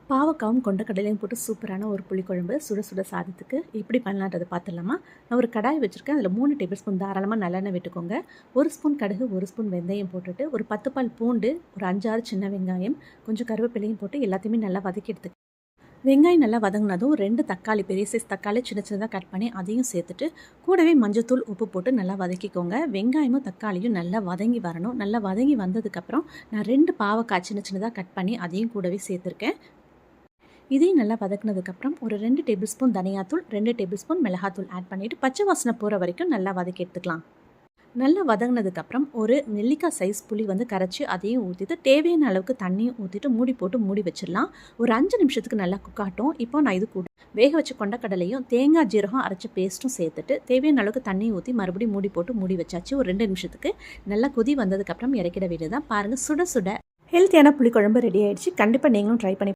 பாவக்காவும் கொண்டக்கடலையும் போட்டு சூப்பரான ஒரு புளிக்குழம்பு சுட சுட சாதத்துக்கு எப்படி பண்ணலான்றதை பார்த்துடலாமா. நான் ஒரு கடாய் வச்சுருக்கேன். அதில் 3 டேபிள் ஸ்பூன் தாராளமாக நல்லெண்ணெய் விட்டுக்கோங்க. 1 ஸ்பூன் கடுகு, 1 ஸ்பூன் வெந்தயம் போட்டுட்டு, ஒரு 10 பல் பூண்டு, ஒரு 5-6 சின்ன வெங்காயம், கொஞ்சம் கருவேப்பிலையும் போட்டு எல்லாத்தையுமே நல்லா வதக்கி எடுத்துக்க. வெங்காயம் நல்லா வதங்கினதும் 2 தக்காளி, பெரிய சைஸ் தக்காளி சின்ன சின்னதாக கட் பண்ணி அதையும் சேர்த்துட்டு, கூடவே மஞ்சத்தூள், உப்பு போட்டு நல்லா வதக்கிக்கோங்க. வெங்காயமும் தக்காளியும் நல்லா வதங்கி வரணும். நல்லா வதங்கி வந்ததுக்கப்புறம் நான் 2 பாவக்காய் சின்ன சின்னதாக கட் பண்ணி அதையும் கூடவே சேர்த்துருக்கேன். இதையும் நல்லா வதக்குனதுக்கப்புறம் ஒரு 2 டேபிள் ஸ்பூன் தனியாத்தூள், 2 டேபிள் ஸ்பூன் மிளகாத்தூள் ஆட் பண்ணிவிட்டு பச்சை வாசனை போகிற வரைக்கும் நல்லா வதக்கி எடுத்துக்கலாம். நல்லா வதங்கினதுக்கப்புறம் ஒரு நெல்லிக்காய் சைஸ் புளி கரைச்சி அதையும் ஊற்றிட்டு தேவையான அளவுக்கு தண்ணியும் ஊற்றிட்டு மூடி போட்டு மூடி வச்சிடலாம். ஒரு 5 நிமிஷத்துக்கு நல்லா குக் ஆகட்டும். இப்போ நான் இது கூட வேக வச்ச கொண்டக்கடலையும் தேங்காய் ஜீரகம் அரைச்ச பேஸ்ட்டும் சேர்த்துட்டு தேவையான அளவுக்கு தண்ணி ஊற்றி மறுபடியும் மூடி போட்டு மூடி வச்சாச்சு. ஒரு 2 நிமிஷத்துக்கு நல்லா கொதி வந்ததுக்கப்புறம் இறக்கிட வேண்டியதான். பாருங்கள், சுட சுட ஹெல்த்தியான புளிக்குழம்பு ரெடி ஆயிடுச்சு. கண்டிப்பாக நீங்களும் ட்ரை பண்ணி